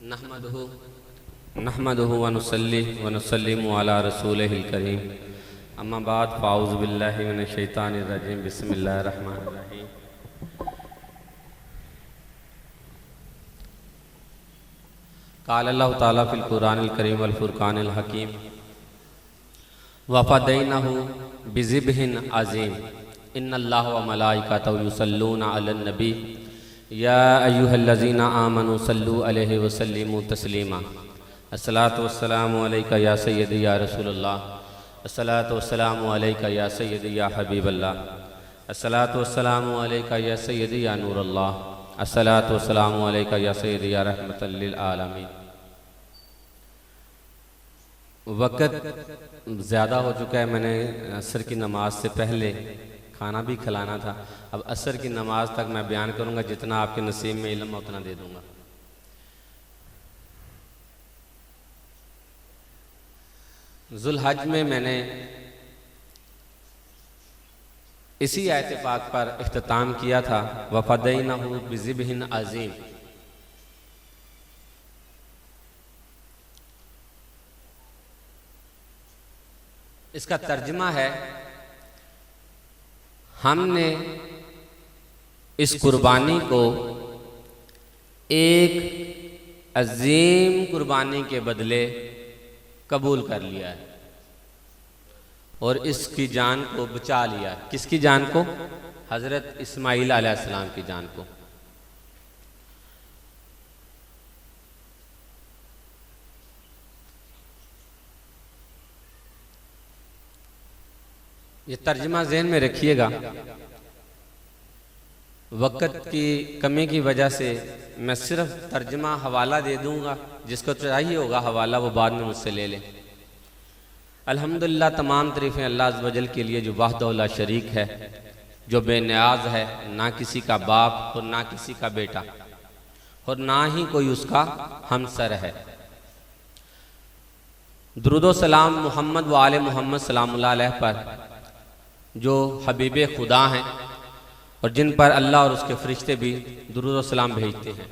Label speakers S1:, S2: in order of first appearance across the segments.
S1: नहमदुहु व नुसल्ली व नुसल्लिमु अला रसूलिहिल करीम अम्मा बाद फ़ाऊज़ु बिल्लाहि मिनश शैतानिर रजीम बिस्मिल्लाहिर रहमानिर रहीम। क़ाल अल्लाहु तआला फ़िल क़ुरआनिल करीम वल फ़ुरक़ानिल हकीम व फ़दैनाहु बिज़िब्हिन अज़ीम इन्नल्लाह व मलाइकतहु युसल्लूना अलन नबी या अय्युहल्लज़ीना आमनु सल्लु अलैहि व सल्लिमु तस्लीमा। अस्सलातु वस्सलामु अलैका या सय्यदी या रसूलल्लाह, अस्सलातु वस्सलामु अलैका या सय्यदी या हबीबल्लाह, अस्सलातु वस्सलामु अलैका या सय्यदी या नूरल्लाह, अस्सलातु वस्सलामु अलैका या सय्यदी या रहमतल लिल आलमीन। वक़्त ज़्यादा हो चुका है, मैंने असर की नमाज से पहले खाना भी खिलाना था। अब असर की नमाज तक मैं बयान करूँगा, जितना आपके नसीब में इल्म उतना दे दूँगा। ज़ुल्हज में मैंने इसी आयत पाक पर इख्तिताम किया था, वफ़दैनाहु बिज़िब्हिन अज़ीम। इसका तर्जुमा है, हमने इस कुर्बानी को एक अजीम कुर्बानी के बदले कबूल कर लिया है और इसकी जान को बचा लिया। किसकी जान को? हज़रत इस्माईल अलैहिस्सलाम की जान को। ये तर्जुमा ज़हन में रखिएगा। वक़्त की कमी की वजह से मैं सिर्फ तर्जुमा हवाला दे दूंगा, जिसको चाहिए होगा हवाला वो बाद में मुझसे ले ले। अल्हम्दुलिल्लाह, तमाम तारीफ़ें अल्लाह अज़्ज़ व जल के लिए जो वहदहु ला शरीक है, जो बेनियाज है, ना किसी का बाप और ना किसी का बेटा और ना ही कोई उसका हमसर है। दुरूदो सलाम मोहम्मद व आले मोहम्मद सलामुल्लाह अलैह पर, जो हबीब खुदा हैं और जिन पर अल्लाह और उसके फरिश्ते भी दुरूद व सलाम भेजते हैं।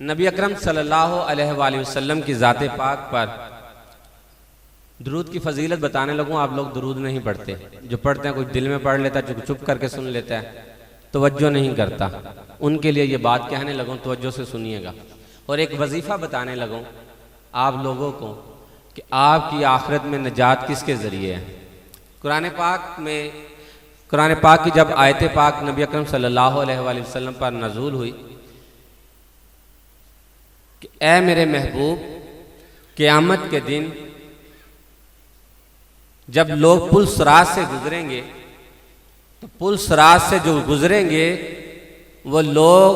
S1: नबी अकरम सल्लल्लाहु अलैहि वसल्लम की ज़ात पाक पर दुरूद की फजीलत बताने लगूँ। आप लोग दुरूद नहीं पढ़ते, जो पढ़ते हैं कुछ दिल में पढ़ लेता है, चुप करके सुन लेता है, तवज्जो नहीं करता। उनके लिए ये बात कहने लगूँ, तवज्जो से सुनिएगा। और एक वजीफ़ा बताने लगूँ आप लोगों को कि आपकी आखिरत में नजात किसके ज़रिए है। कुरान पाक की जब आयत पाक नबी अकरम सल्लल्लाहु अलैहि वसल्लम पर नज़ूल हुई कि ए मेरे महबूब, क़यामत के दिन जब लोग पुल सिरात से गुजरेंगे, तो पुल सिरात से जो गुजरेंगे वो लोग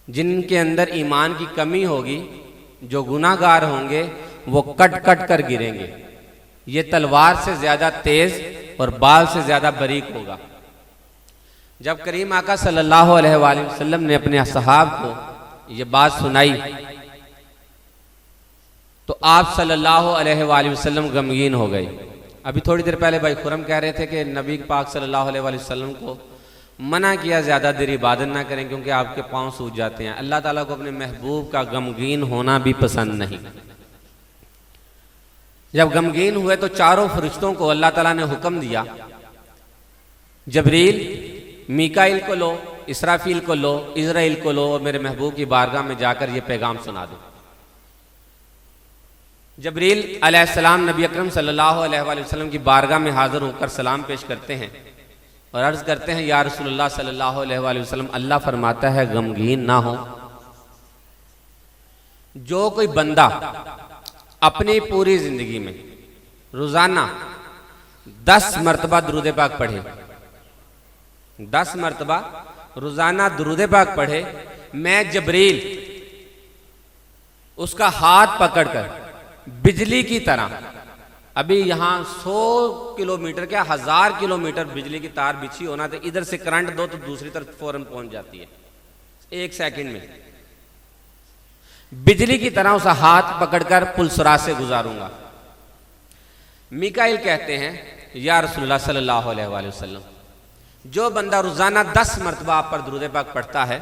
S1: जिनके अंदर ईमान की कमी होगी, जो गुनाहगार होंगे, वो कट कट कर गिरेंगे। ये तलवार से ज़्यादा तेज़ और बाल से ज़्यादा बारीक होगा। जब करीम आका सल्लल्लाहु अलैहि वसल्लम ने अपने असहाब को ये बात सुनाई, तो आप सल्लल्लाहु अलैहि वसल्लम गमगीन हो गए। अभी थोड़ी देर पहले भाई खुरम कह रहे थे कि नबी पाक सल्लल्लाहु अलैहि वसल्लम को मना किया ज़्यादा देर इबादत ना करें क्योंकि आपके पाँव सूज जाते हैं। अल्लाह ताला को अपने महबूब का गमगीन होना भी पसंद नहीं। जब गमगीन हुए तो चारों फरिश्तों को अल्लाह ताला ने हुक्म दिया, जबरील, मीकाइल को लो, इसराफील को लो, इज़राइल को लो और मेरे महबूब की बारगाह में जाकर ये पैगाम सुना दो। जबरील अलैहिस्सलाम नबी अकरम सल्लल्लाहु अलैहि वसल्लम की बारगाह में हाजिर होकर सलाम पेश करते हैं और अर्ज़ करते हैं, या रसूलुल्लाह सल्लल्लाहु अलैहि वसल्लम, अल्लाह फरमाता है गमगीन ना हो। जो कोई बंदा अपनी पूरी जिंदगी में रोजाना 10 मरतबा दुरूद पाक पढ़े, 10 मरतबा रोजाना दुरूद पाक पढ़े, मैं जबरील उसका हाथ पकड़कर बिजली की तरह, अभी यहाँ 100 किलोमीटर क्या 1000 किलोमीटर बिजली की तार बिछी होना, तो इधर से करंट दो तो दूसरी तरफ फौरन पहुंच जाती है 1 सेकंड में। बिजली की तरह उस हाथ पकड़कर पुल सिरात से गुजारूंगा। मीकाइल कहते हैं, या रसूलुल्लाह सल्लल्लाहु अलैहि वसल्लम, जो बंदा रोजाना 10 मरतबा आप पर दुरूद पाक पढ़ता है,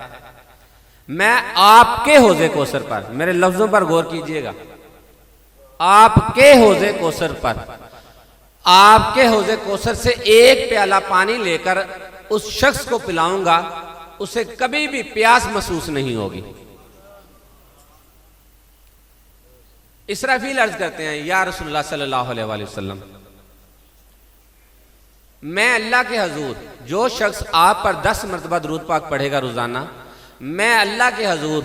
S1: मैं आपके हौज़े कौसर पर, मेरे लफ्जों पर गौर कीजिएगा, आपके हौज़े कौसर पर, आपके हौज़े कौसर से एक प्याला पानी लेकर उस शख्स को पिलाऊंगा, उसे कभी भी प्यास महसूस नहीं होगी। इसराफील अर्ज करते हैं, या रसूलुल्लाह सल्लल्लाहु अलैहि वसल्लम, मैं अल्लाह के हजूर, जो शख्स आप पर 10 मरतबा दुरूद पाक पढ़ेगा रोजाना, मैं अल्लाह के हजूर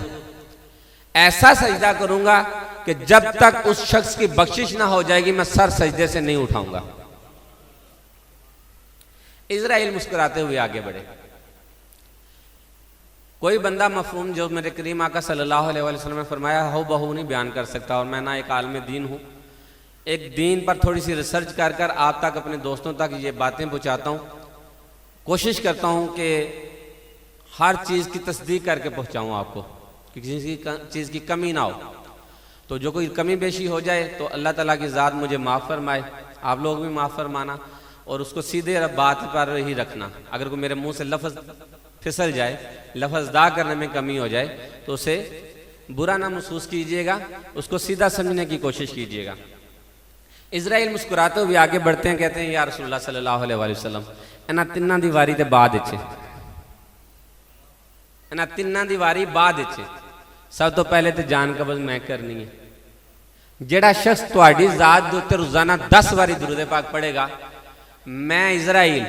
S1: ऐसा सजदा करूंगा कि जब तक उस शख्स की बख्शिश ना हो जाएगी मैं सर सजदे से नहीं उठाऊंगा। इजराइल मुस्कुराते हुए आगे बढ़े। कोई बंदा मफहूम जो मेरे करीम आका सल्लल्लाहु अलैहि वसल्लम ने फरमाया हो बहू नहीं बयान कर सकता, और मैं ना एक आलम दीन हूँ, एक दीन पर थोड़ी सी रिसर्च कर कर आप तक, अपने दोस्तों तक ये बातें पहुँचाता हूँ, कोशिश करता हूँ कि हर चीज़ की तस्दीक करके पहुँचाऊँ आपको, कि किसी चीज़ की कमी ना हो। तो जो कोई कमी बेशी हो जाए तो अल्लाह ताला की ज़ात मुझे माफ़ फरमाए, आप लोग भी माफ़ फरमाना, और उसको सीधे बात पर ही रखना। अगर कोई मेरे मुंह से लफ्ज़ फिसल जाए, लफ्ज़ अदा करने में कमी हो जाए, तो उसे बुरा ना महसूस कीजिएगा, उसको सीधा समझने की कोशिश कीजिएगा। इजराइल मुस्कुराते हुए आगे बढ़ते हैं, कहते हैं या रसूलुल्लाह सल्लल्लाहु अलैहि वसल्लम, इन्हां तिन्नां दी वारी ते बाद विच, इन्हां तिन्नां दी वारी बाद विच सब तो पहले तो जान कबज़ मैं करनी है। जेड़ा शख्स तुहाडी ज़ात दे उत्ते रोजाना 10 वारी दुरूद पाक पढ़ेगा, मैं इजराइल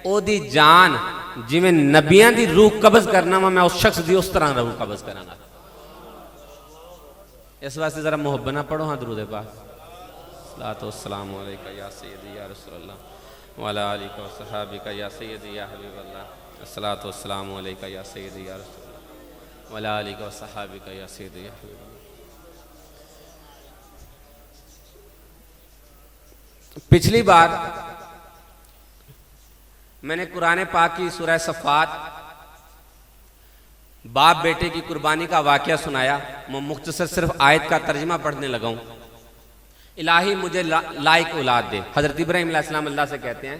S1: ओदी जान जिवें नबियां दी रूह कब्ज़ करना वा, मैं उस शख्स दी उस तरह रूह कब्ज़ करांगा। इस वास्ते जरा मुहब्बत ना पढ़ो हाँ दुरूद पाक। सलातो वस्सलामु अलैका या सय्यदी या रसूलल्लाह व अला आलिका व सहाबिका या सय्यदी या हबीबल्लाह। सलातो वस्सलामु अलैका या सय्यदी या रसूलल्लाह व अला आलिका व सहाबिका या सय्यदी या हबीबल्लाह। पिछली बार मैंने कुरान पाक की सूरह सफ़ात बाप बेटे की कुर्बानी का वाक़या सुनाया। मैं मुख्तसर सिर्फ आयत का तर्जमा पढ़ने लगा हूँ। इलाही मुझे लायक औलाद दे। हज़रत इब्राहीम अलैहिस्सलाम अल्लाह से कहते हैं,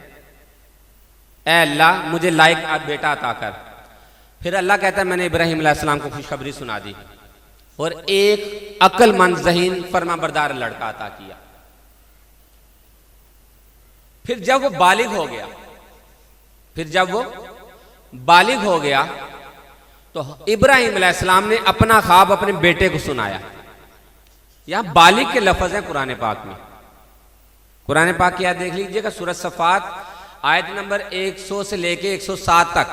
S1: ऐ अल्लाह मुझे लायक बेटा अता कर। फिर अल्लाह कहता है मैंने इब्राहीम अलैहिस्सलाम को खुशखबरी सुना दी और एक अक्लमंद ज़हीन फरमाबरदार लड़का अता किया। फिर जब वो बालिग हो गया तो इब्राहीम अलैहिस्सलाम ने अपना ख्वाब अपने बेटे को सुनाया। यहां बालिग के लफ्ज हैं कुरान पाक में। कुरान पाक की आयत देख लीजिएगा, सूरह सफ़ात आयत नंबर 100 से लेके 107 तक।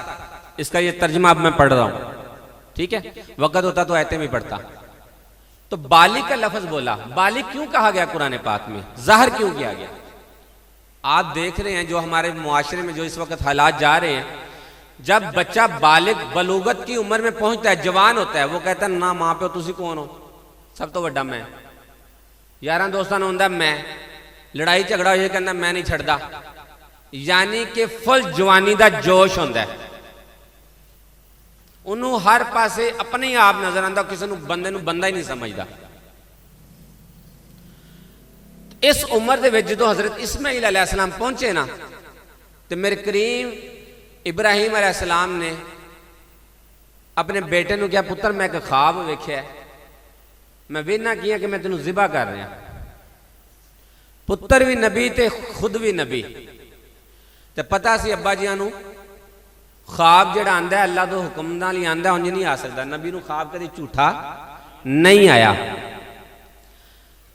S1: इसका ये तर्जमा अब मैं पढ़ रहा हूं, ठीक है? वक्त होता तो आयतें भी पढ़ता। तो बालिग का लफ्ज बोला। बालिग क्यों कहा गया कुरान पाक में, ज़ाहिर क्यों किया गया? आप देख रहे हैं जो हमारे मुआशरे में जो इस वक्त हालात जा रहे हैं, जब बच्चा बालिग बलूगत की उम्र में पहुंचता है, जवान होता है, वो कहता है ना मां प्यो तुसी कौन हो, सब तो वड्डा मैं, यारां दोस्तां नाल हुंदा मैं, लड़ाई झगड़ा हो जाए कहना मैं नहीं छड़दा। यानी कि फुल जवानी का जोश होंदा है, उन्होंने हर पासे अपने आप नजर आंदा, किसी बंदे नूं बंदा ही नहीं समझदा। इस उम्र के जो हजरत इस्माइल अलैहिस्सलाम पहुंचे ना, तो मेरे करीम इब्राहीम अलैहिस्सलाम ने अपने बेटे को क्या, पुत्र मैं एक ख्वाब वेख्या, मैं वेना किया कि मैं तेन ज़िबा कर रहा। पुत्र भी नबी ते खुद भी नबी। तो पता सी अब्बा जी नूं ख्वाब जिहड़ा आंदा अल्लाह दे हुक्म नाल ही आंदा, उंज नहीं आ सकता। नबी नूं ख्वाब कभी झूठा नहीं आया।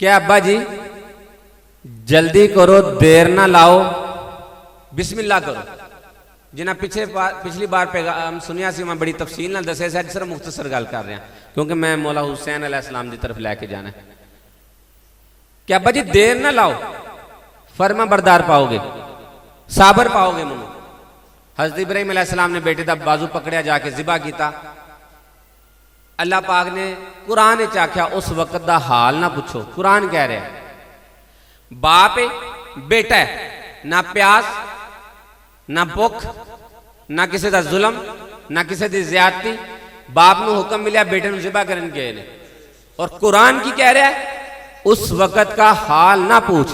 S1: क्या अब्बा जी जल्दी करो, देर ना लाओ, बिस्मिल्लाह करो। जिन्हें पिछली बार पैगाम सुनिया सी, मैं बड़ी तफसील नाल दस्सिया सी, सिर्फ मुख्तसर गल कर रहा क्योंकि मैं मौला हुसैन अलैहिस्सलाम की तरफ लैके जाना है। क्या अब्बा जी देर ना लाओ, फर्मा बरदार पाओगे, साबर पाओगे मनु। हज़रत इब्राहीम अलैहिस्सलाम ने बेटे का बाजू पकड़िया, जाके ज़िबा किया। अल्लाह पाक ने कुरान च आख्या उस वक्त का हाल ना पूछो। कुरान कह रहा है बाप है बेटा है, ना प्यास ना भुख ना किसी का जुल्म ना किसी की ज्यादती। बाप को हुक्म मिला बेटे को ज़िबा करने गए ने, और कुरान की कह रहा है उस वक्त का हाल ना पूछ।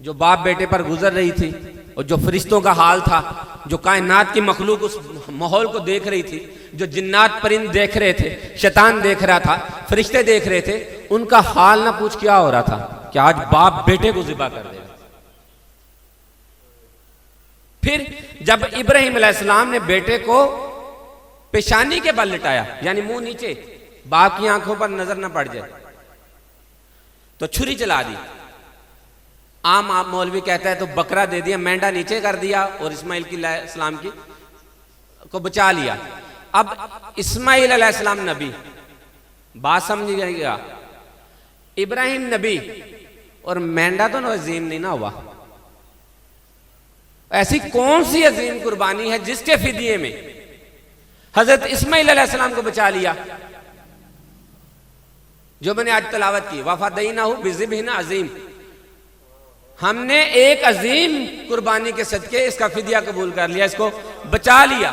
S1: जो बाप बेटे पर गुजर रही थी और जो फरिश्तों का हाल था, जो कायनात की मखलूक उस माहौल को देख रही थी, जो जिन्नात परिंद देख रहे थे, शैतान देख रहा था, फरिश्ते देख रहे थे, उनका हाल ना पूछ क्या हो रहा था कि आज बाप बेटे को ज़िबा कर देगा। फिर जब इब्राहिम अलैहिस्सलाम ने बेटे को पेशानी के बल लिटाया, यानी मुंह नीचे, बाप की आंखों पर नजर ना पड़ जाए, तो छुरी चला दी। आम मौलवी कहता है तो बकरा दे दिया, मेंढा नीचे कर दिया और इस्माइल की सलाम की को बचा लिया। अब इस्माइल अलैहिस्सलाम नबी, बात समझिएगा, इब्राहिम नबी और मेंढा तो अजीम नहीं ना हुआ। ऐसी कौन सी अजीम कुर्बानी है जिसके फिदिये में हजरत इस्माइल अलैहिस्सलाम को बचा लिया, जो मैंने आज तलावत की, वफादैनाहु बिज़िब्हिन अजीम। हमने एक अजीम कुर्बानी के सदके इसका फिदिया कबूल कर लिया, इसको बचा लिया।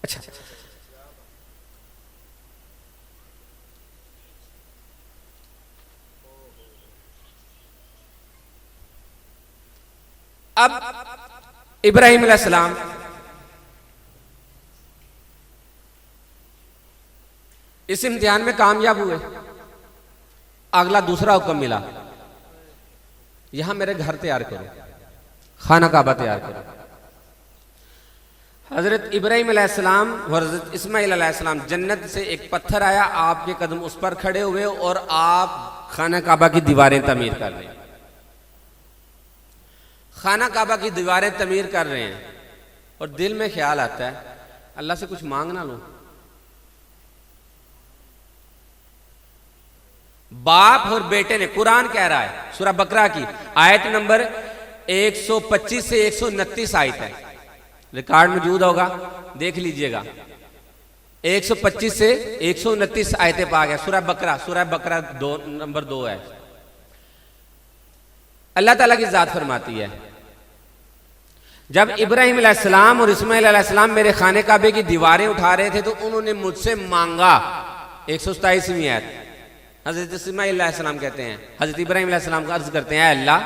S1: अच्छा, अब इब्राहिम अलैहिस्सलाम इस इम्तिहान में कामयाब हुए। अगला दूसरा हुक्म मिला, यहां मेरे घर तैयार करो, खाना काबा तैयार करो। हजरत इब्राहिम अलैहिस्सलाम और हजरत इस्माइल अलैहिस्सलाम, जन्नत से एक पत्थर आया, आपके कदम उस पर खड़े हुए और आप खाना काबा की दीवारें तमीर कर रहे हैं। खाना काबा की दीवारें तमीर कर रहे हैं और दिल में ख्याल आता है अल्लाह से कुछ मांग ना लो। बाप और बेटे ने, कुरान कह रहा है, सूरह बकरा की आयत नंबर 125 से 129 आयत है, रिकॉर्ड मौजूद होगा, देख लीजिएगा। 125 से 129 आयतें पा गया, सूरह बकरा 2 नंबर 2 है। अल्लाह ताला की जात फरमाती है, जब इब्राहिम अलैहिस्सलाम और इस्माइल अलैहिस्सलाम मेरे खाने काबे की दीवारें उठा रहे थे तो उन्होंने मुझसे मांगा। 127वीं आयत, हजरत इस्माइल अलैहिस्सलाम कहते हैं, हजरत इब्राहिम अलैहिस्सलाम का अर्ज करते हैं, अल्लाह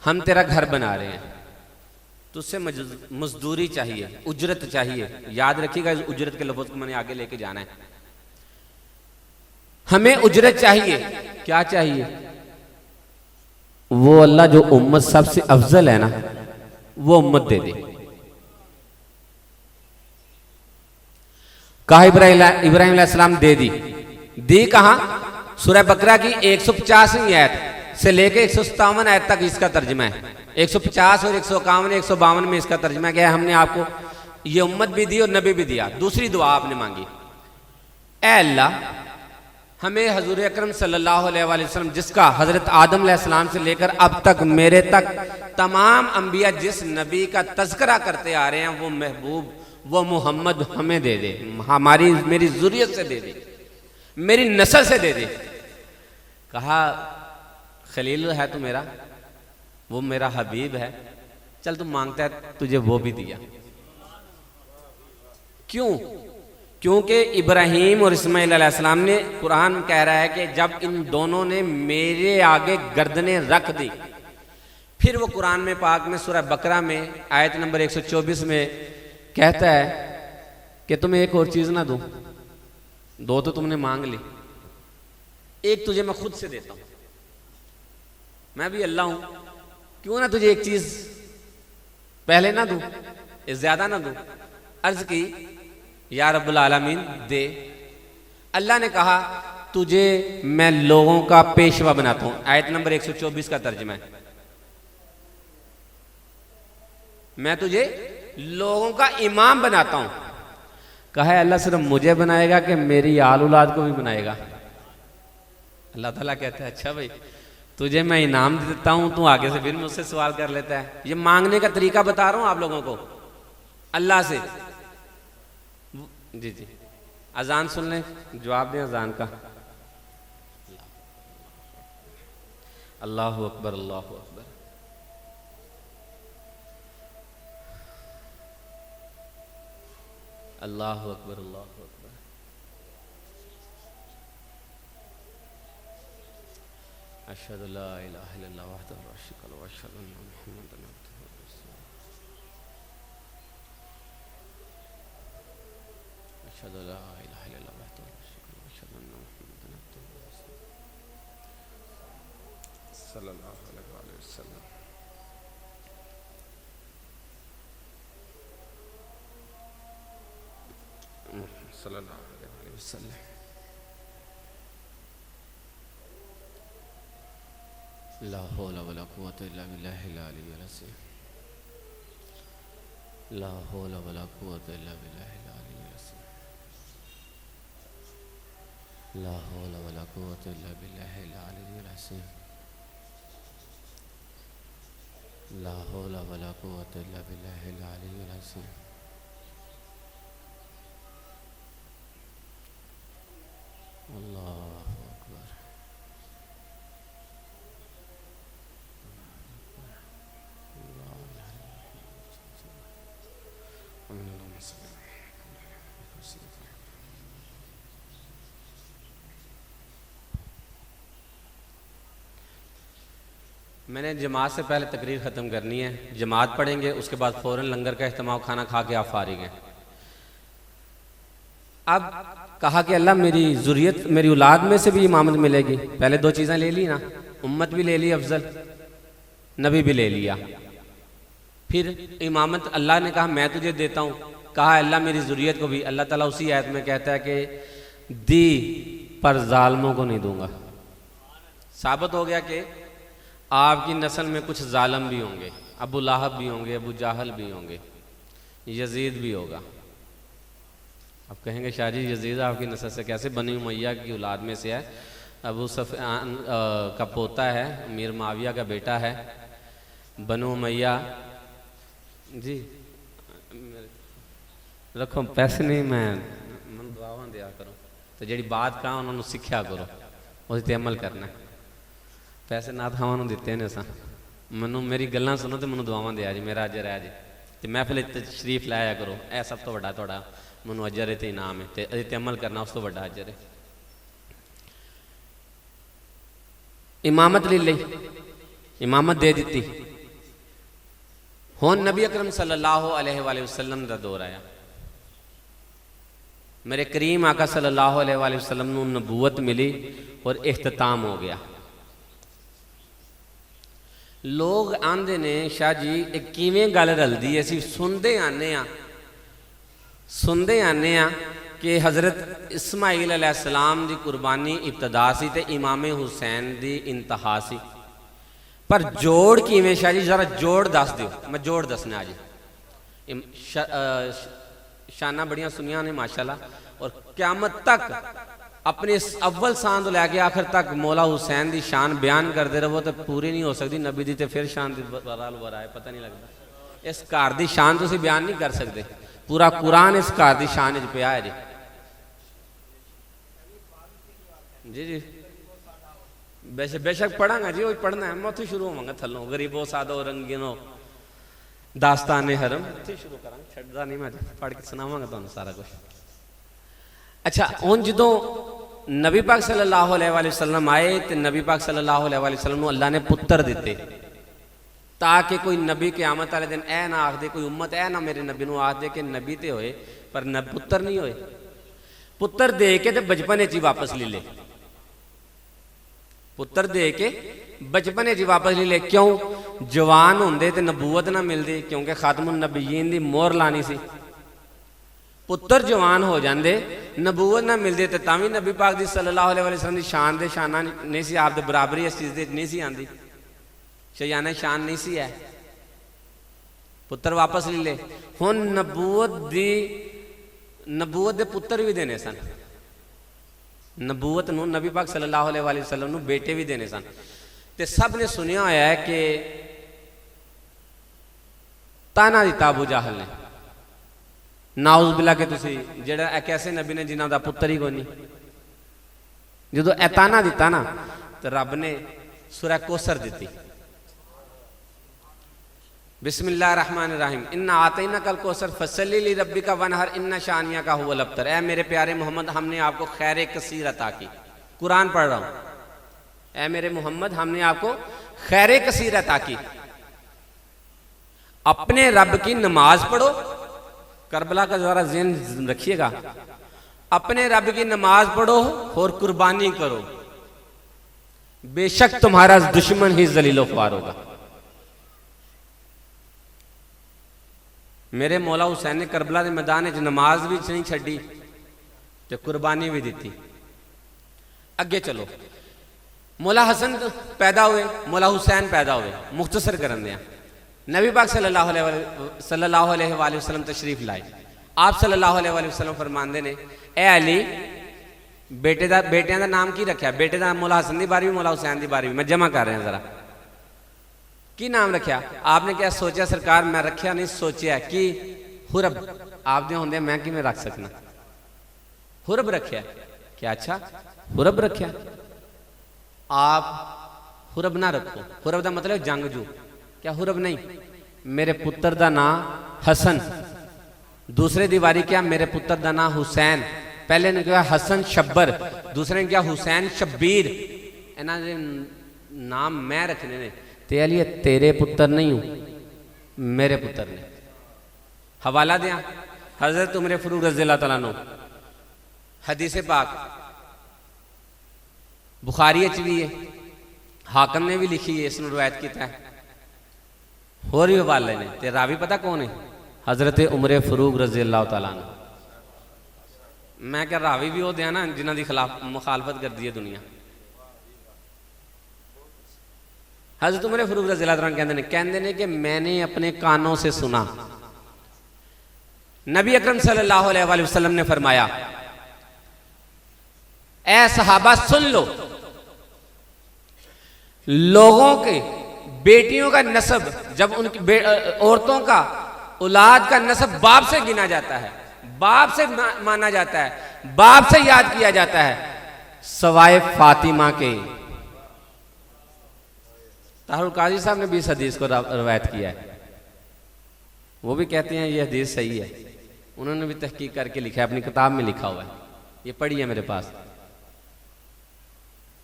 S1: हम तेरा घर बना रहे हैं, तुझसे मजदूरी चाहिए, उजरत चाहिए। याद रखिएगा इस उजरत के लफ्ज को मैंने आगे लेके जाना है। हमें उजरत चाहिए। क्या चाहिए? वो अल्लाह जो उम्मत सबसे अफजल है ना, वो उम्मत दे दे। कहा इब्राहिम अलैहिस्सलाम दे दी कहां? सूरह बकरा की 150वीं आयत से लेके 157 आयत तक इसका तर्जुमा है। 150 और 151 152 में इसका तर्जुमा क्या है? हमने आपको ये उम्मत भी दी और नबी भी दिया। दूसरी दुआ आपने मांगी, ऐ अल्लाह हमें हजूर अकरम सल्लल्लाहु अलैहि वसल्लम, जिसका हजरत आदम अलैहिस्सलाम से लेकर अब तक मेरे तक तमाम अंबिया जिस नबी का तज़किरा करते आ रहे हैं, वो महबूब, वो मोहम्मद हमें दे दे, हमारी मेरी ज़ुर्रियत से दे दे, मेरी नस्ल से दे दे। कहा खलील है तू मेरा, वो मेरा हबीब है, चल तू मांगता है तुझे वो भी दिया। क्यों? क्योंकि इब्राहीम और इस्माइल अलैहिस्सलाम ने, कुरान कह रहा है कि जब इन दोनों ने मेरे आगे गर्दनें रख दी, फिर वो कुरान में पाक में सूरह बकरा में आयत नंबर 124 में कहता है कि तुम्हें एक और चीज ना दूं, दो तो तुमने मांग ली, एक तुझे मैं खुद से देता हूं, मैं भी अल्लाह हूं, क्यों ना तुझे एक चीज पहले ना दूं, ज्यादा ना दूं। अर्ज की या रब्बुल आलमीन दे। अल्लाह ने कहा तुझे मैं लोगों का पेशवा बनाता हूं। आयत नंबर 124 का तर्जुमा है, मैं तुझे लोगों का इमाम बनाता हूं। कहा है अल्लाह सिर्फ मुझे बनाएगा कि मेरी आल औलाद को भी बनाएगा? अल्लाह ताला कहता है अच्छा भाई तुझे मैं इनाम देता हूं, तू आगे से फिर मुझसे सवाल कर लेता है। ये मांगने का तरीका बता रहा हूं आप लोगों को अल्लाह से। जी जी, अजान सुन लें, जवाब दें अजान का। अल्लाहु अकबर अल्लाहु अकबर। अल्लाहु अकबर अल्लाहु अकबर। अशहदु ला इलाहा इल्लल्लाह वहदहु ला शरीका लहु व अशहदु अन्ना मुहम्मदन अब्दुहु व रसूलुहु। अशहदु ला इलाहा इल्लल्लाह वहदहु ला शरीका लहु व अशहदु अन्ना मुहम्मदन अब्दुहु व रसूलुहु सल्लल्लाहु अलैहि वसल्लम। सल्लल्लाहु अलैहि वसल्लम। ला हौला वला कुव्वता इल्ला बिल्लाहिल अलिय्यिल अज़ीम। ला हौला वला कुव्वता इल्ला बिल्लाहिल अलिय्यिल अज़ीम। ला हौला वला कुव्वता इल्ला बिल्लाहिल अलिय्यिल अज़ीम। ला हौला वला कुव्वता इल्ला बिल्लाहिल अलिय्यिल अज़ीम। अल्लाहु अकबर। मैंने जमात से पहले तकरीर ख़त्म करनी है, जमात पढ़ेंगे, उसके बाद फ़ौरन लंगर का अहतमाम, खाना खा के आप फारिग हैं। अब कहा कि अल्लाह मेरी ज़ुर्रियत, मेरी औलाद में से भी इमामत मिलेगी। पहले दो चीज़ें ले ली ना, उम्मत भी ले ली अफजल, नबी भी ले लिया। फिर इमामत अल्लाह ने कहा मैं तुझे देता हूँ, कहा अल्लाह मेरी ज़ुर्रियत को भी। अल्लाह ताला उसी आयत में कहता है कि दी पर जालिमों को नहीं दूंगा। साबित हो गया कि आपकी नस्ल में कुछ जालिम भी होंगे, अबू लाहब भी होंगे, अबू जाहल भी होंगे, यजीद भी होगा। अब कहेंगे शाह जी यजीद आपकी नस्ल से कैसे? बनी उमैया की औलाद में से है, अबू सफियान का पोता है, मीर माविया का बेटा है। बनु उमैया जी रखो पैसे नहीं, मैं मन दुआवां दिया करो, तो जी बात कहा उन्होंने सीखा करो, उस पर अमल करना। पैसे नाथ खावां दिते ने असां, मैनू मेरी गल्लां सुनो तो मैनू दुआवां दिया जी, मेरा अजर है जी, तो महफिल तशरीफ लाया करो। यह सब तो वड्डा तुहाडा मैनू अजर है तो इनाम है, तो ये अमल करना उस तो वड्डा अजर है। इमामत ले ली, इमामत दे दी। हुण नबी अकरम सल्लल्लाहु अलैहि वसल्लम का दौर आया। मेरे करीम आका सल्लल्लाहु अलैहि वसल्लम नूं नबूवत मिली और इख्तिताम हो गया। लोग आंदे ने शाह जी एक किवें गल रलदी है, असीं सुनते आने कि हज़रत इस्माइल अलैहिस्सलाम की कुर्बानी इब्तदा सी ते इमाम हुसैन की इंतहा सी। पर जोड़ किवें शाह जी, जरा जोड़ दस दिओ। मैं जोड़ दसना जी। शाना बड़ियां सुनिया ने माशाल्लाह, और क़यामत तक अपने अव्वल शान तो लैके आखिर तक मौला हुसैन की शान बयान करते रहो तो पूरी नहीं हो सकती। नबी दी तो फिर शान है, पता नहीं लगता। इस घर की शान तुसी बयान नहीं कर सकते, पूरा कुरान इस घर की शान च पिया है जी। जी जी बेशक पढ़ांगा जी, वो पढ़ना है। मैं उत्थे शुरू होवांगा थल्लों, गरीबो सादो रंगीनो दास्ताने हरम, उत्थे शुरू करांगा, छड्डदा नहीं मैं, पढ़ के सुनावांगा तुहानूं सारा कुछ। अच्छा हुण जदों नबी पाक सल्लल्लाहु अलैहि वसल्लम आए तो नबी पाक सल्लल्लाहु अलैहि वसल्लम नूं अल्लाह ने पुत्र दिते, ताकि कोई नबी क़यामत वाले दिन ऐ ना आख दे, कोई उम्मत ऐ ना मेरे नबी नूं आख दे कि नबी तो होए पर पुत्र नहीं होए। पुत्र दे के तो बचपन च ही वापस ले ले, पुत्र दे के बचपन च ही वापस ले ले। क्यों? जवान होंदे ते नबूवत ना मिलती, क्योंकि खातमुन नबीयीन दी मोहर लानी सी। पुत्र जवान हो जाते, नबूवत ना मिलते तो तां भी नबी पाक दी सल्लल्लाहु अलैहि वसल्लम दी शान दे शाना नहीं सी, आप दे बराबरी इस चीज़ नहीं सी आती, शयाना शान नहीं सी है। पुत्र वापस ले ले। हुण नबूवत दे पुत्र भी देने सन, नबूवत नूं नबी पाक सल्लल्लाहु अलैहि वसल्लम नूं बेटे भी देने सन। ते सब ने सुनिया होया है कि ताना दिता अबू जाहल ने, नाउज़ बिल्ला के तुसी जेड़ा एक ऐसे नबी ने जिन्हां दा पुत्र ही कोई नहीं। जदों ए ताना दिता ना तो रब ने सूरह कौसर दी, बिस्मिल्लाहिर्रहमानिर्रहीम, इन्ना आतैना कल कौसर फसल्ली ली रब्बिका वनहर इन्ना शानिया का हुवल अब्तर। ऐ मेरे प्यारे मोहम्मद, हमने आपको खैर कसीर अता की। कुरान पढ़ रहा हूँ। ऐ मेरे मोहम्मद हमने आपको खैर कसीर अता की, अपने रब की नमाज पढ़ो। करबला का जरा ज़हन रखिएगा, अपने रब की नमाज पढ़ो और कुर्बानी करो, बेशक तुम्हारा दुश्मन ही जलीलो ख्वार होगा। मेरे मौला हुसैन ने करबला के मैदान च नमाज भी नहीं छड़ी तो कुर्बानी भी दी। अगे चलो, मौला हसन पैदा हुए, मौला हुसैन पैदा हुए। मुख्तसर करन दिया, नबी पाक सल्लल्लाहु अलैहि वसल्लम तशरीफ लाए। आप सल्लल्लाहु अलैहि वसल्लम फरमांदे ने, ए अली बेटियां का नाम की रखा? बेटे का मौला हसन की बारी भी मौला हुसैन की बारी भी, मैं जमा कर रहा जरा, की नाम रखा? आपने क्या सोचा सरकार? मैं रखा नहीं, सोचा कि हुरब आपने होंगे मैं कि रख सकना, हुरब रखा क्या? अच्छा हुरब रखा, आप हुरब ना रखो। हुरब का मतलब जंगजू, क्या हुरब नहीं? मेरे पुत्र का नाम हसन, दूसरे दीवारी क्या? मेरे पुत्र का नाम हुसैन। पहले ने कहा हसन शब्बर, दूसरे ने क्या? हुसैन शब्बीर। इन्होंने नाम मैं रखने ने, ते लिए तेरे पुत्र नहीं हूं, मेरे पुत्र ने। हवाला दिया हजरत उमर फरूक रज़ी अल्लाह तआला अन्हु, हदीस पाक बुखारी भी है, हाकम ने भी लिखी है, इसमें रवायत किया है, होर भी हवाले ने। ते रावी पता कौन है? हजरत उमर फरूक रज़ी अल्लाह तआला अन्हु। मैं क्या रावी भी वो दिया ना जिन्हों की खिलाफ मुखालफत कर दी है दुनिया। हजरत उमर फरूक रज़ी अल्लाह तआला कहते हैं कि मैंने अपने कानों से सुना, नबी अकरम सल्लल्लाहु अलैहि वसल्लम ने फरमाया, ऐ सहाबा सुन लो, लोगों के बेटियों का नसब, जब उनकी औरतों का औलाद का नसब बाप से गिना जाता है, बाप से माना जाता है, बाप से याद किया जाता है, सवाए फातिमा के। तारुल काजी साहब ने भी इस हदीस को रवायत किया है, वो भी कहते हैं ये हदीस सही है। उन्होंने भी तहकीक करके लिखा है, अपनी किताब में लिखा हुआ है, ये पढ़ी है मेरे पास।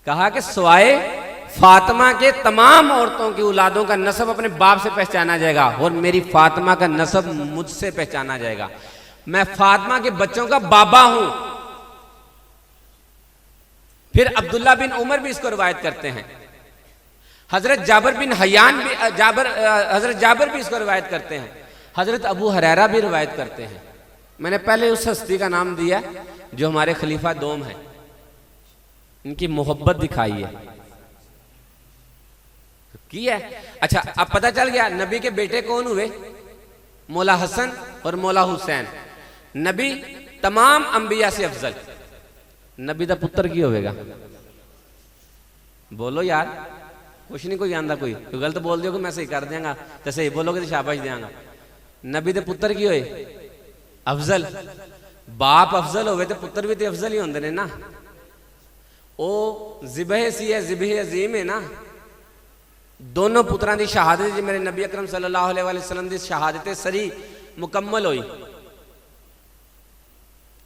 S1: कहा कि सवाए फातिमा के तमाम औरतों की औलादों का नसब अपने बाप से पहचाना जाएगा और मेरी फातिमा का नसब मुझसे पहचाना जाएगा। मैं फातिमा के बच्चों का बाबा हूं। फिर अब्दुल्ला बिन उमर भी इसको रवायत करते हैं, हजरत जाबर बिन हयान भी हजरत जाबर भी इसको रवायत करते हैं, हजरत अबू हुरैरा भी रवायत करते हैं। मैंने पहले उस हस्ती का नाम दिया जो हमारे खलीफा दोम है, इनकी मोहब्बत दिखाई है की है। अच्छा, अब पता चल गया नबी के बेटे कौन हुए? मौला हसन और मौला हुसैन। नबी तमाम अंबिया से अफजल। नबी का पुत्र की होगा? बोलो यार, कुछ नहीं कोई आंदा, कोई गलत बोल दोगे मैं सही कर देंगा, तो सही बोलोगे तो शाबाश देंगा। नबी के पुत्र की होए? अफजल। बाप अफजल होवे तो पुत्र भी तो अफजल ही होंगे ना। ओ ज़िबह सी है, ज़िबह अजीम है ना। दोनों पुत्रां की शहादत जी मेरे नबी अकरम सल्लल्लाहु अलैहि वसल्लम की शहादत सरी मुकम्मल हुई।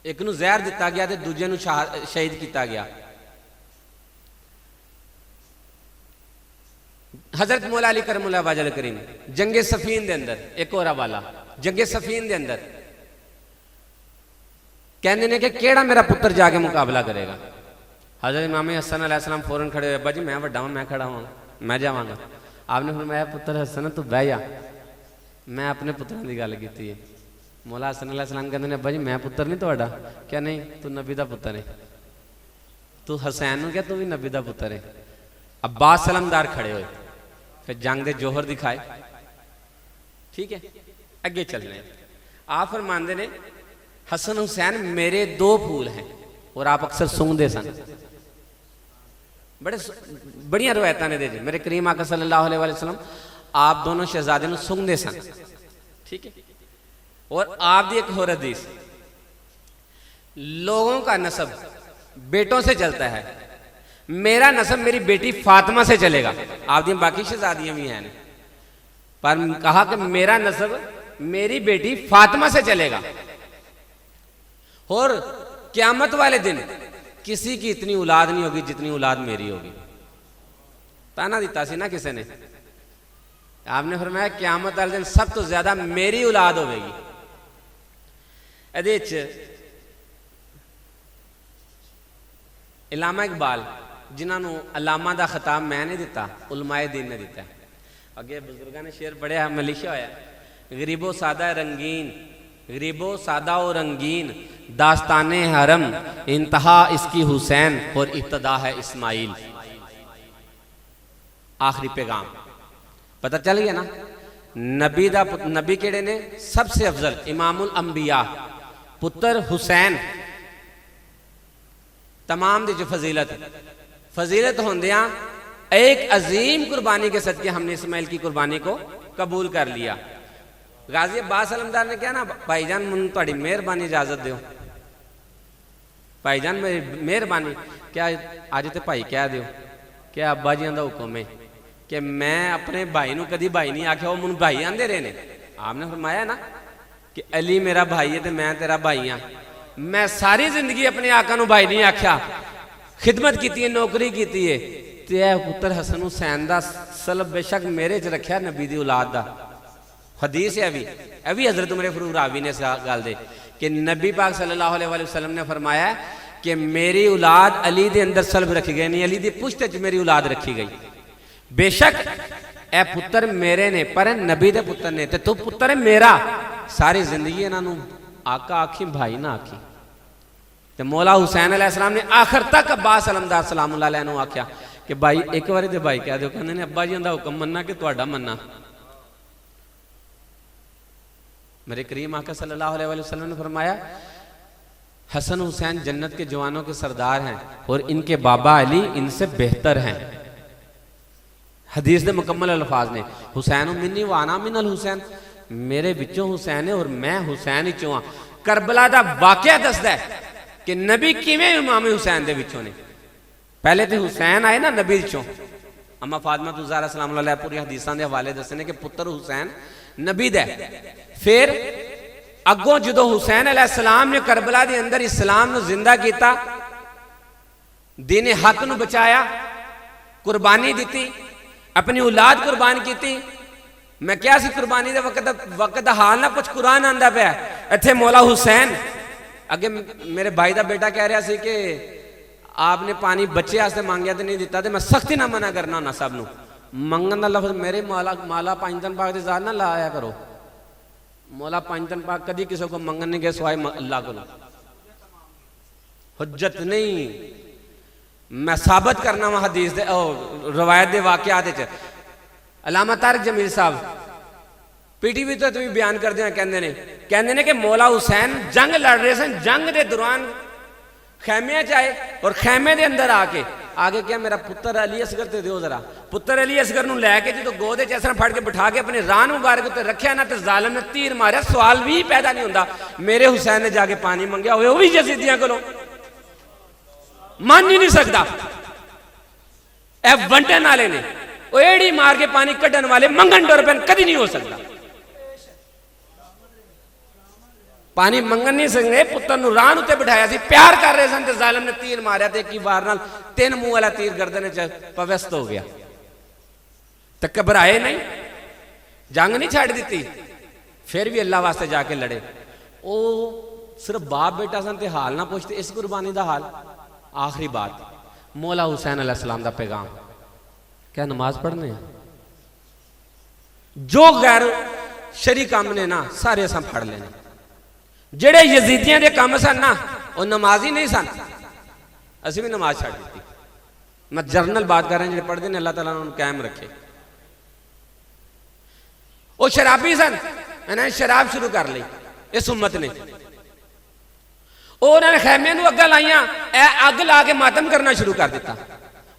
S1: एक नूं जहर दिता गया तो दूजे नूं शहीद किया गया। हजरत मौला अली करमुल्लाह वाजल करीम जंगे सफीन दे अंदर, एक और हवाला जंगे सफीन दे अंदर कहने ने कि केड़ा मेरा पुत्र जाके मुकाबला करेगा। हजरत इमाम हसन अलैहिस्सलाम फौरन खड़े हुए, अब्बा जी मैं वड्डा हूं, मैं खड़ा हूँ, मैं जावांगा। आपने फरमाया पुत्र हसन तू बह जा, मैं अपने पुत्रों की गल की है। मौला हसन अलैहिस्सलाम कहते हैं अब्बा जी मैं पुत्र नहीं तुहाडा? क्या नहीं, तू नबी का पुत्र है। तू हुसैन नूं क्या तू भी नबी का पुत्र है। अब्बास सलमदार खड़े हुए, फिर जंग दे जोहर दिखाए। ठीक है, अगे चलने। आप फरमाते ने हसन हुसैन मेरे दो फूल हैं, और आप अक्सर सूंघते सन। बड़िया रवायत ने दे मेरे करीम आका सल्लल्लाहु अलैहि वसल्लम आप दोनों शहजादे नूं सूंघते सन। ठीक है, और आप दी एक होर हदीस, लोगों का नसब बेटों से चलता है, मेरा नसब मेरी बेटी फातिमा से चलेगा। आप दी बाकी शहजादियां भी हैं, पर कहा कि मेरा नसब मेरी बेटी फातिमा से चलेगा। और क़यामत वाले दिन किसी की इतनी औलाद नहीं होगी जितनी औलाद मेरी होगी। ताना दिता सी ना किसी ने, आपने फरमाया क़यामत वाले दिन सब तो ज्यादा मेरी औलाद होगी। ये इलामा इकबाल जिन्होंने अलामा का खिताब मैं नहीं दिता, उलमाए दीन ने दिता है। अगे बुजुर्गों ने शेर पढ़िया, मैं लिखा होया, गरीबो सादा रंगीन, गरीबो सादा और रंगीन दास्ताने हरम, इंतहा इसकी हुसैन और इब्तदा है इस्माइल। आखिरी पैगाम पता चल गया ना। नबी केड़े ने सबसे अफजल इमामुल अंबिया पुत्र हुसैन, तमाम दी जो फजीलत होंदियां एक अजीम कुर्बानी के सदके हमने इस्माइल की कुर्बानी को कबूल कर लिया। गाजी अब्बास अलमदार ने क्या ना, भाईजान मुझे थोड़ी मेहरबानी इजाजत दो, भाईजान मेरी मेहरबानी, क्या अज तो भाई कह दो क्या अब्बा जी का हुक्म है कि मैं अपने भाई को कभी भाई नहीं आख्या, वो मुझे भाई आंदे रहे ने। आपने फरमाया ना कि अली मेरा भाई है तो मैं तेरा भाई हाँ। मैं सारी जिंदगी अपने आका नूं भाई नहीं आख्या, खिदमत की, नौकरी की है, ते पुत्र हसन हुसैन का सलब बेशक मेरे च रखा नबी की औलाद का। हदीस है अभी हजरत उमर फारूक रावी ने गल दे कि नबी पाक सल्लल्लाहु अलैहि वसल्लम ने फरमाया कि मेरी औलाद अली दे अंदर सलब रखी गई नहीं, अली दी पुश्त च मेरी औलाद रखी गई। बेशक ए पुत्र मेरे ने पर नबी दे पुत्र ने, ते तू पुत्र है मेरा। सारी जिंदगी इन्हों आका आखी भाई ना आखी। तो मौला हुसैन अलैहिस्सलाम ने आखिर तक अब्बास अलमदार सलामुल्लाह अलैह नूं आख्या कि भाई एक बारी तो भाई कह दो, कहते ने अब्बा जी का हुक्म मन्ना कि तुहाडा मन्ना। मेरे करीम आका सल्लल्लाहु अलैहि वसल्लम ने फरमाया हसन हुसैन जन्नत के जवानों के सरदार हैं और इनके बाबा अली इनसे बेहतर हैं। हदीस दे मुकम्मल अल्फाज ने, हुसैन मिन्नी वाना मिनल हुसैन, मेरे विचों हुसैन है और मैं हुसैन विचों हाँ। करबला का वाकया दसदा है कि नबी किवें इमाम हुसैन दे विचों ने। पहले तो हुसैन आए ना नबी विचों, अम्मा फातिमा ज़हरा सलामुल्लाह अलैहा पूरी हदीसां दे हवाले दसने कि पुत्र हुसैन नबी दा। फिर अगों जो हुसैन अलैहिस्सलाम ने करबला के अंदर इस्लाम नूं जिंदा किया, दीन हक नूं बचाया, कुर्बानी दी, अपनी औलाद कुर्बान की। मैं क्या सी कुर्बानी के वक्त हाल ना कुछ कुरान आंदा पाया। इत्थे मौला हुसैन अगे मेरे भाई का बेटा कह रहा सी कि आपने पानी बच्चे वास्ते मांगया तो नहीं दिता, तो मैं सख्ती ना मना करना होना सब नूं। मंगन का लफ्ज मेरे माला पंजतन पाक के साथ ना लाया करो। मौला पंजतन पाक कभी किसी को मंगन नहीं गए सिवाय अल्लाह को। हुज्जत नहीं, मैं साबित करना वा हदीस दे रवायत के वाकयात। अलामा तारिक जमील साहब पीटीवी तो भी बयान करते हैं, कहते हैं कि मौला हुसैन जंग लड़ रहे सन, जंग के दौरान खैमे च आए और खैमे के अंदर आके क्या मेरा पुत्र अली असगर ते दिओ जरा। पुत्र अली असगर नूं लैके जो गोद च ऐसा फड़ के बिठा के अपने रान मुबारक उत्ते रखिया ना, तो जालिम ने तीर मारिया। सवाल भी पैदा नहीं होंदा मेरे हुसैन ने जाके पानी मंगया होवे, वो भी यजीदियां कोलों मान ही नहीं सकता। ए वंटन वाले ने वो एड़ी मार के पानी कढ़न वाले मंगन डर पैन कभी नहीं हो सकता। पानी मंगन नहीं सकते, पुत्र नूं रान उत्ते बिठाया सी, प्यार कर रहे सन, जालिम ने तीर मारिया तो एक ही वार नाल 3 मुंह वाला तीर गर्दन च पवस्त हो गया। तो घबराए नहीं, जंग नहीं छड़ दी, फिर भी अल्लाह वास्ते जाके लड़े। वो सिर्फ बाप बेटा सन ते हाल ना पूछते, इस कुर्बानी का हाल। आखिरी बात मौला हुसैन अलैहिस्सलाम का पैगाम क्या नमाज पढ़ने जो गैर शरी काम ने ना सारे असां फड़ लेने। जेड़े यजीदियां दे काम सन ना वो नमाजी नहीं सन, असीं भी नमाज छड़ दी। मैं जर्नल बात कर रहा जो पढ़ते हैं, अल्लाह ताला उन्हें कायम रखे। वो शराबी सन, इन्होंने शराब शुरू कर ली इस उम्मत ने। उन्होंने खैमे नूं अग्गां लाइयां, अग ला के मातम करना शुरू कर दिता।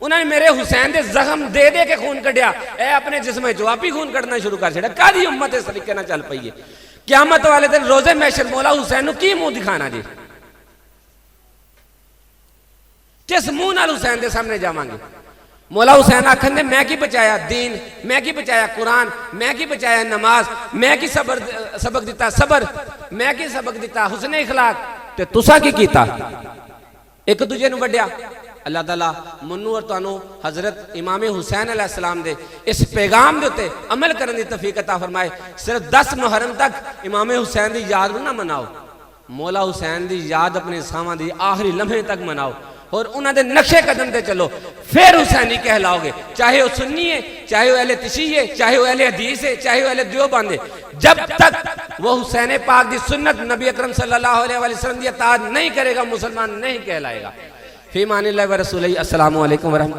S1: उन्होंने मेरे हुसैन के जख्म दे दे के खून कढ़िया, अपने जिसम चो आप ही खून कढ़ना शुरू कर छड़ा। कादी उम्मत इस तरीके नाल चल पई है। क़यामत वाले दिन रोजे महशर मौला हुसैन नूं की मुंह दिखाना जी? किस मुंह नाल हुसैन के सामने जावांगे? मौला हुसैन आखन ने मैं की बचाया दीन, मैं की बचाया कुरान, मैं की बचाया नमाज, मैं की सबक दिता सबर, मैं की सबक दिता हुस्न इखलाक, ते तुसा की कीता? एक दूजे नूं वड्डिया, अल्लाह ताला मन्नू और तुहानू हज़रत इमाम हुसैन अलैहिस्सलाम दे इस पैगाम दे उत्ते अमल करने की तौफीक अता फरमाए। सिर्फ 10 मुहर्रम तक इमाम हुसैन की याद ना मनाओ, मौला हुसैन की याद अपने सावां दी आखिरी लम्हे तक मनाओ और उन्होंने नक्शे कदम पे चलो, फिर हुसैनी कहलाओगे। चाहे वह सुन्नी है, चाहे वह अहले तिशी है, चाहे वह अहले हदीस है, चाहे वह अहले देवबंद है, जब तक वह हुसैन पाक की सुन्नत नबी अकरम सल्लल्लाहु अलैहि वसल्लम की इताअत नहीं करेगा मुसलमान नहीं कहलाएगा। फी मानिल्लाहि व रसूलिही। अस्सलामु अलैकुम व रहमतुल्लाह।